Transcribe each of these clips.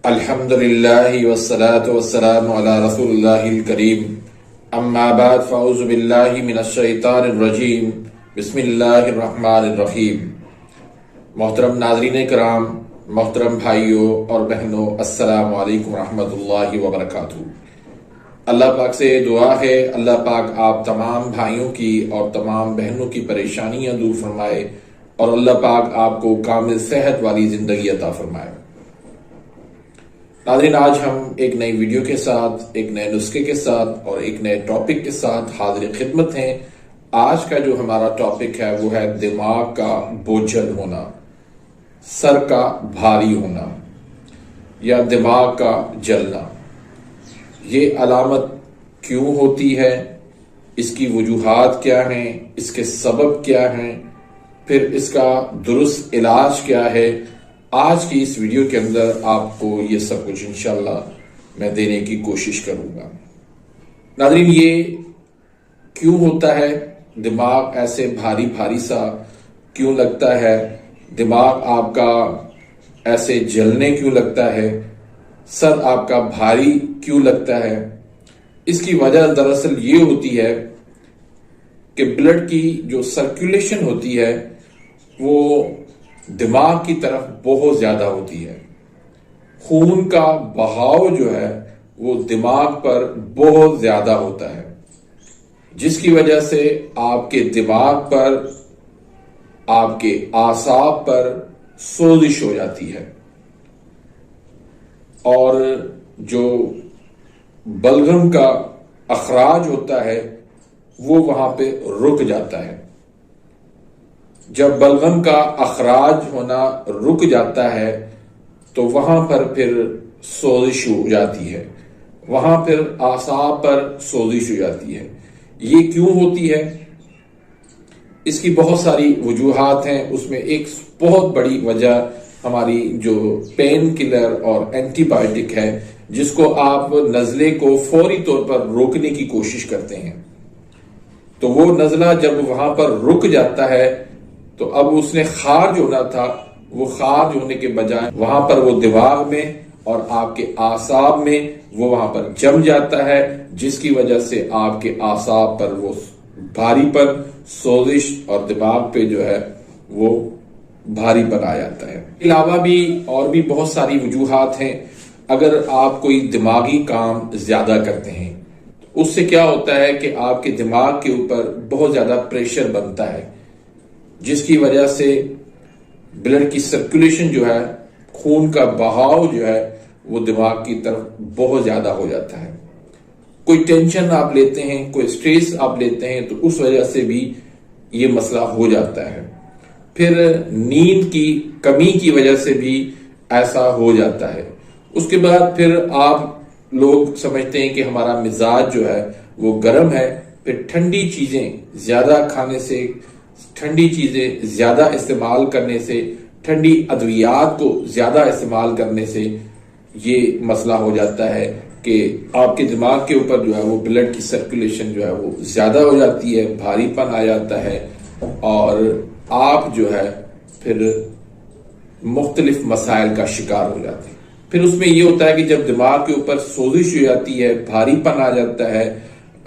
अल्हम्दुलिल्लाहि वस्सलातु वस्सलामु अला रसूलिल्लाहिल करीम अम्मा बाद फ़अऊज़ु बिल्लाहि मिनश शैतानिर रजीम बिस्मिल्लाहिर रहमानिर रहीम। मोहतरम नाज़रीन कराम, मोहतरम भाइयों और बहनों, अस्सलामु अलैकुम रहमतुल्लाहि व बरकातुहू। अल्लाह पाक से दुआ है अल्लाह पाक आप तमाम भाइयों की और तमाम बहनों की परेशानियां दूर फरमाए और अल्लाह पाक आपको कामिल सेहत वाली जिंदगी अता फरमाए। नाज़रीन, आज हम एक नई वीडियो के साथ, एक नए नुस्खे के साथ और एक नए टॉपिक के साथ हाजिर खिदमत हैं। आज का जो हमारा टॉपिक है वो है दिमाग का बोझल होना, सर का भारी होना या दिमाग का जलना। ये अलामत क्यों होती है, इसकी वजूहात क्या हैं, इसके सबब क्या हैं, फिर इसका दुरुस्त इलाज क्या है, आज की इस वीडियो के अंदर आपको ये सब कुछ इंशाल्लाह मैं देने की कोशिश करूंगा। नाज़रीन, ये क्यों होता है, दिमाग ऐसे भारी भारी सा क्यों लगता है, दिमाग आपका ऐसे जलने क्यों लगता है, सर आपका भारी क्यों लगता है? इसकी वजह दरअसल ये होती है कि ब्लड की जो सर्कुलेशन होती है वो दिमाग की तरफ बहुत ज्यादा होती है। खून का बहाव जो है वो दिमाग पर बहुत ज्यादा होता है, जिसकी वजह से आपके दिमाग पर, आपके आसाब पर सोजिश हो जाती है और जो बलगम का अखराज होता है वो वहां पे रुक जाता है। जब बलगम का अखराज होना रुक जाता है तो वहां पर फिर सोजिश हो जाती है, वहां फिर आसाब पर सोजिश हो जाती है। ये क्यों होती है? इसकी बहुत सारी वजूहात हैं। उसमें एक बहुत बड़ी वजह हमारी जो पेन किलर और एंटीबायोटिक है, जिसको आप नजले को फौरी तौर पर रोकने की कोशिश करते हैं, तो वो नजला जब वहां पर रुक जाता है तो अब उसने खारिज होना था, वो खारिज होने के बजाय वहां पर वो दिमाग में और आपके आसाब में वो वहां पर जम जाता है, जिसकी वजह से आपके आसाब पर वो भारीपन, सोजिश और दिमाग पे जो है वो भारीपन आ जाता है। अलावा भी और भी बहुत सारी वजूहात हैं। अगर आप कोई दिमागी काम ज्यादा करते हैं तो उससे क्या होता है कि आपके दिमाग के ऊपर बहुत ज्यादा प्रेशर बनता है, जिसकी वजह से ब्लड की सर्कुलेशन जो है, खून का बहाव जो है वो दिमाग की तरफ बहुत ज्यादा हो जाता है। कोई टेंशन आप लेते हैं, कोई स्ट्रेस आप लेते हैं तो उस वजह से भी ये मसला हो जाता है। फिर नींद की कमी की वजह से भी ऐसा हो जाता है। उसके बाद फिर आप लोग समझते हैं कि हमारा मिजाज जो है वो गर्म है, फिर ठंडी चीजें ज्यादा खाने से, ठंडी चीजें ज्यादा इस्तेमाल करने से, ठंडी अद्वियात को ज्यादा इस्तेमाल करने से ये मसला हो जाता है कि आपके दिमाग के ऊपर जो है वो ब्लड की सर्कुलेशन जो है वो ज्यादा हो जाती है, भारीपन आ जाता है और आप जो है फिर मुख्तलिफ मसाइल का शिकार हो जाते हैं। फिर उसमें ये होता है कि जब दिमाग के ऊपर सोजिश हो जाती है, भारीपन आ जाता है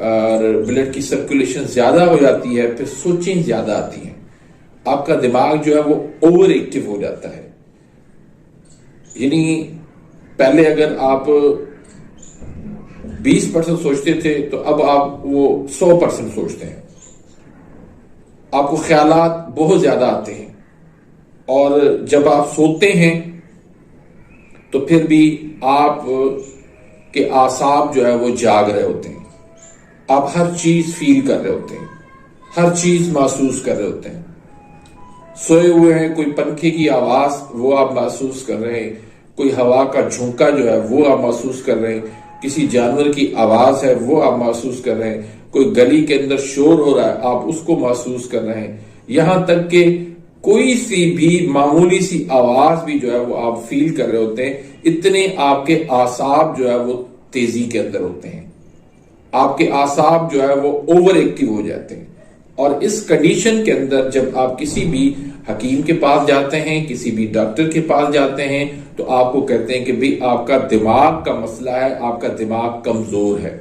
और ब्लड की सर्कुलेशन ज्यादा हो जाती है, फिर सोचें ज्यादा आती हैं, आपका दिमाग जो है वो ओवर एक्टिव हो जाता है। यानी पहले अगर आप 20% सोचते थे तो अब आप वो 100% सोचते हैं। आपको ख्यालात बहुत ज्यादा आते हैं और जब आप सोते हैं तो फिर भी आप के आसाब जो है वो जाग रहे होते हैं। आप हर चीज फील कर रहे होते हैं, हर चीज महसूस कर रहे होते हैं। सोए हुए हैं, कोई पंखे की आवाज वो आप महसूस कर रहे हैं, कोई हवा का झोंका जो है वो आप महसूस कर रहे हैं, किसी जानवर की आवाज है वो आप महसूस कर रहे हैं, कोई गली के अंदर शोर हो रहा है आप उसको महसूस कर रहे हैं, यहां तक कि कोई सी भी मामूली सी आवाज भी जो है वो आप फील कर रहे होते हैं। इतने आपके आसाब जो है वो तेजी के अंदर होते हैं, आपके आसाब जो है वो ओवर एक्टिव हो जाते हैं। और इस कंडीशन के अंदर जब आप किसी भी हकीम के पास जाते हैं, किसी भी डॉक्टर के पास जाते हैं, तो आपको कहते हैं कि भाई आपका दिमाग का मसला है, आपका दिमाग कमजोर है।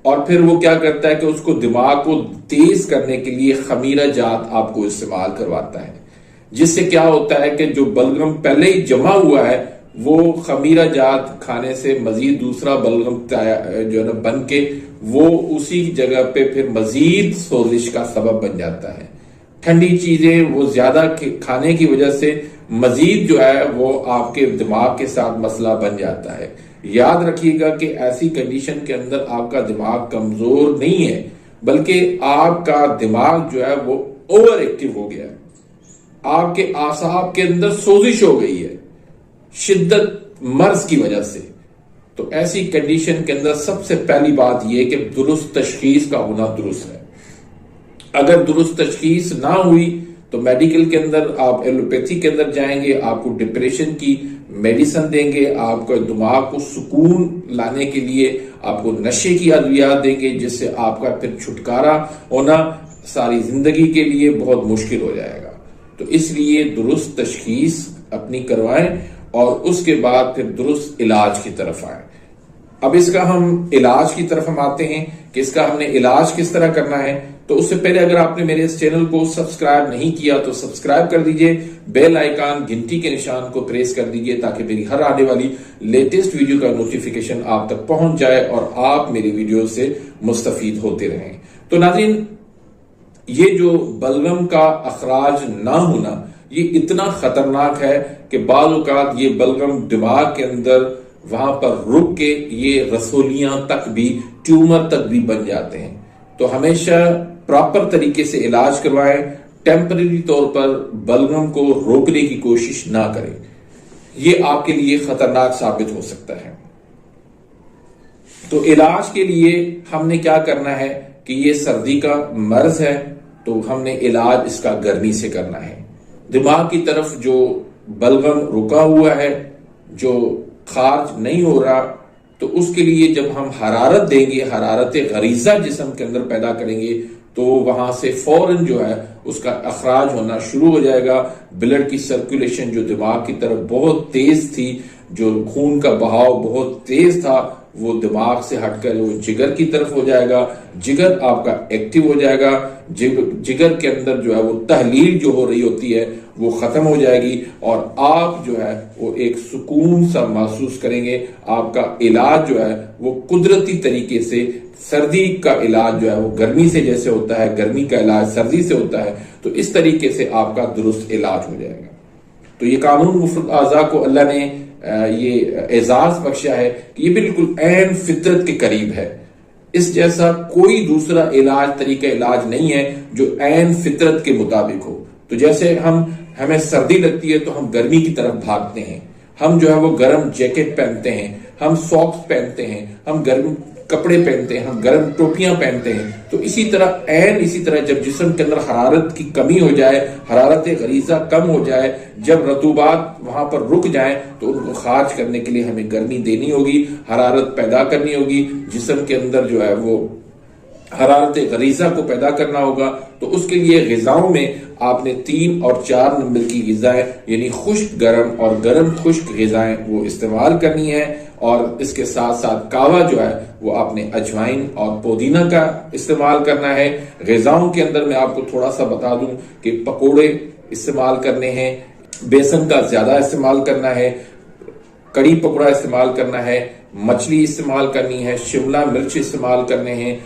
और फिर वो क्या करता है कि उसको दिमाग को तेज करने के लिए खमीरा जात आपको इस्तेमाल करवाता है, जिससे क्या होता है कि जो बलगम पहले ही जमा हुआ है वो खमीरा जात खाने से मजीद दूसरा बलगम जो है ना बन के वो उसी जगह पे फिर मजीद सोजिश का सबब बन जाता है। ठंडी चीजें वो ज्यादा खाने की वजह से मजीद जो है वो आपके दिमाग के साथ मसला बन जाता है। याद रखिएगा कि ऐसी कंडीशन के अंदर आपका दिमाग कमजोर नहीं है, बल्कि आपका दिमाग जो है वो ओवर एक्टिव हो गया है, आपके आसाब के अंदर सोजिश हो गई है शिद्दत मर्ज की वजह से। तो ऐसी कंडीशन के अंदर सबसे पहली बात यह कि दुरुस्त तशखीस का होना दुरुस्त है। अगर दुरुस्त तशखीस ना हुई तो मेडिकल के अंदर आप एलोपैथी के अंदर जाएंगे, आपको डिप्रेशन की मेडिसिन देंगे, आपको दिमाग को सुकून लाने के लिए आपको नशे की अद्वियात देंगे, जिससे आपका फिर छुटकारा होना सारी जिंदगी के लिए बहुत मुश्किल हो जाएगा। तो इसलिए दुरुस्त तशखीस अपनी करवाएं और उसके बाद फिर दुरुस्त इलाज की तरफ आए। अब इसका हम इलाज की तरफ हम आते हैं कि इसका हमने इलाज किस तरह करना है। तो उससे पहले अगर आपने मेरे इस चैनल को सब्सक्राइब नहीं किया तो सब्सक्राइब कर दीजिए, बेल आइकन घंटी के निशान को प्रेस कर दीजिए ताकि मेरी हर आने वाली लेटेस्ट वीडियो का नोटिफिकेशन आप तक पहुंच जाए और आप मेरी वीडियो से मुस्तफीद होते रहें। तो नाज़रीन, ये जो बलगम का अखराज ना होना ये इतना खतरनाक है कि बाज़ औक़ात ये बलगम दिमाग के अंदर वहां पर रुक के ये रसोलियां तक भी, ट्यूमर तक भी बन जाते हैं। तो हमेशा प्रॉपर तरीके से इलाज करवाएं, टेम्परेरी तौर पर बलगम को रोकने की कोशिश ना करें, ये आपके लिए खतरनाक साबित हो सकता है। तो इलाज के लिए हमने क्या करना है कि ये सर्दी का मर्ज है तो हमने इलाज इसका गर्मी से करना है। दिमाग की तरफ जो बलगम रुका हुआ है, जो खारिज नहीं हो रहा, तो उसके लिए जब हम हरारत देंगे, हरारत गरीजा जिस्म के अंदर पैदा करेंगे, तो वहां से फौरन जो है उसका अखराज होना शुरू हो जाएगा। ब्लड की सर्कुलेशन जो दिमाग की तरफ बहुत तेज थी, जो खून का बहाव बहुत तेज था, वो दिमाग से हटकर वो जिगर की तरफ हो जाएगा। जिगर आपका एक्टिव हो जाएगा। जिगर के अंदर जो है वो तहलील जो हो रही होती है वो खत्म हो जाएगी और आप जो है वो एक सुकून सा महसूस करेंगे। आपका इलाज जो है वो कुदरती तरीके से, सर्दी का इलाज जो है वो गर्मी से जैसे होता है, गर्मी का इलाज सर्दी से होता है, तो इस तरीके से आपका दुरुस्त इलाज हो जाएगा। तो ये कानून मुफ्रद आज़ा को अल्लाह ने ये एजाज बख्शा है कि ये बिल्कुल ऐन फितरत के करीब है। इस जैसा कोई दूसरा इलाज, तरीका इलाज नहीं है जो ऐन फितरत के मुताबिक हो। तो जैसे हमें सर्दी लगती है तो हम गर्मी की तरफ भागते हैं, हम जो है वो गर्म जैकेट पहनते हैं, हम सॉक्स पहनते हैं, हम गर्म कपड़े पहनते हैं, हम गर्म टोपियां पहनते हैं। तो इसी तरह जब जिस्म के अंदर हरारत की कमी हो जाए, हरारत गरीजा कम हो जाए, जब रतूबात वहां पर रुक जाए, तो उनको खारिज करने के लिए हमें गर्मी देनी होगी, हरारत पैदा करनी होगी, जिस्म के अंदर जो है वो हरारत गरीजा को पैदा करना होगा। तो उसके लिए ग़िज़ाओं में आपने 3 और 4 नंबर की ग़िज़ाएं यानी खुश्क गर्म और गर्म खुश्क ग़िज़ाएं वो इस्तेमाल करनी है। और इसके साथ साथ कावा जो है वो आपने अजवाइन और पुदीना का इस्तेमाल करना है। ग़िज़ाओं के अंदर मैं आपको थोड़ा सा बता दूं कि पकोड़े इस्तेमाल करने हैं, बेसन का ज्यादा इस्तेमाल करना है, कड़ी पकौड़ा इस्तेमाल करना है, मछली इस्तेमाल करनी है, शिमला मिर्च इस्तेमाल करने हैं,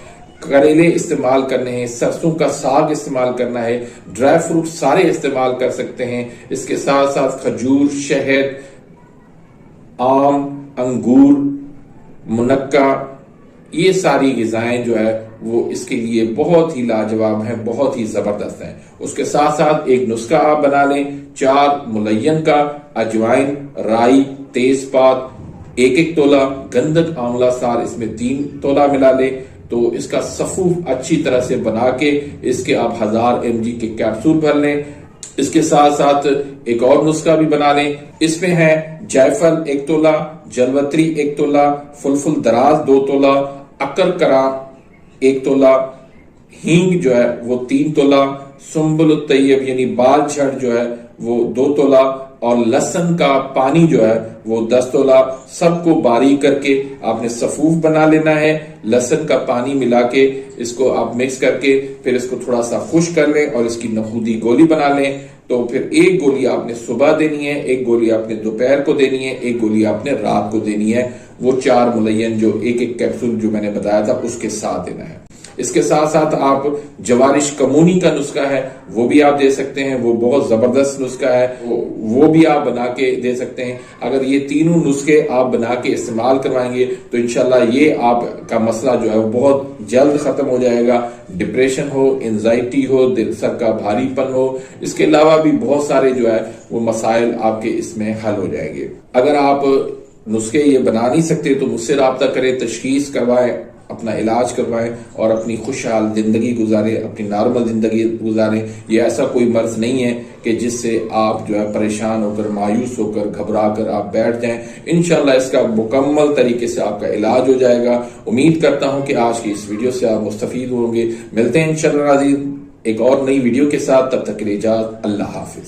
करेले इस्तेमाल करने हैं, सरसों का साग इस्तेमाल करना है, ड्राई फ्रूट सारे इस्तेमाल कर सकते हैं। इसके साथ साथ खजूर, शहद, आम, अंगूर, मुनक्का, ये सारी ग़िज़ाएं जो है वो इसके लिए बहुत ही लाजवाब हैं, बहुत ही जबरदस्त हैं। उसके साथ साथ एक नुस्खा आप बना लें, 4 मुलय्यन का अजवाइन, राई, तेजपात, 1-1 तोला, गंधक आंवला सार इसमें 3 तोला मिला लें। तो इसका सफूफ अच्छी तरह से बना के इसके आप 1000 mg के कैप्सूल भर लें। इसके साथ साथ एक और नुस्खा भी बना लें, इसमें है जायफल 1 तोला, जलवत्री 1 तोला, फुलफुल दराज 2 तोला, अकर करा 1 तोला, हींग जो है वो 3 तोला, सुम्बुल तैयब यानी बाल झड़ जो है वो 2 तोला, और लहसुन का पानी जो है वो 10 तोला, सबको बारीक करके आपने सफूफ बना लेना है। लहसुन का पानी मिला के इसको आप मिक्स करके फिर इसको थोड़ा सा खुश कर लें और इसकी नखूदी गोली बना लें। तो फिर 1 गोली आपने सुबह देनी है, 1 गोली आपने दोपहर को देनी है, 1 गोली आपने रात को देनी है। वो 4 मुलय्यन जो एक कैप्सूल जो मैंने बताया था उसके साथ देना है। इसके साथ साथ आप जवारिश कमूनी का नुस्खा है वो भी आप दे सकते हैं, वो बहुत जबरदस्त नुस्खा है, वो भी आप बना के दे सकते हैं। अगर ये तीनों नुस्खे आप बना के इस्तेमाल करवाएंगे तो इंशाल्लाह ये आपका मसला जो है वो बहुत जल्द खत्म हो जाएगा। डिप्रेशन हो, एंजाइटी हो, दिल सर का भारीपन हो, इसके अलावा भी बहुत सारे जो है वो मसाइल आपके इसमें हल हो जाएंगे। अगर आप नुस्खे ये बना नहीं सकते तो मुझसे राब्ता करें, तशखीस करवाएं, अपना इलाज करवाएं और अपनी खुशहाल जिंदगी गुजारें, अपनी नॉर्मल जिंदगी गुजारें। ये ऐसा कोई मर्ज नहीं है कि जिससे आप जो है परेशान होकर, मायूस होकर, घबरा कर आप बैठ जाएं। इंशाल्लाह इसका मुकम्मल तरीके से आपका इलाज हो जाएगा। उम्मीद करता हूं कि आज की इस वीडियो से आप मुस्तफीद होंगे। मिलते हैं इंशाल्लाह एक और नई वीडियो के साथ, तब तक के लिए इजाजत, अल्लाह हाफिज।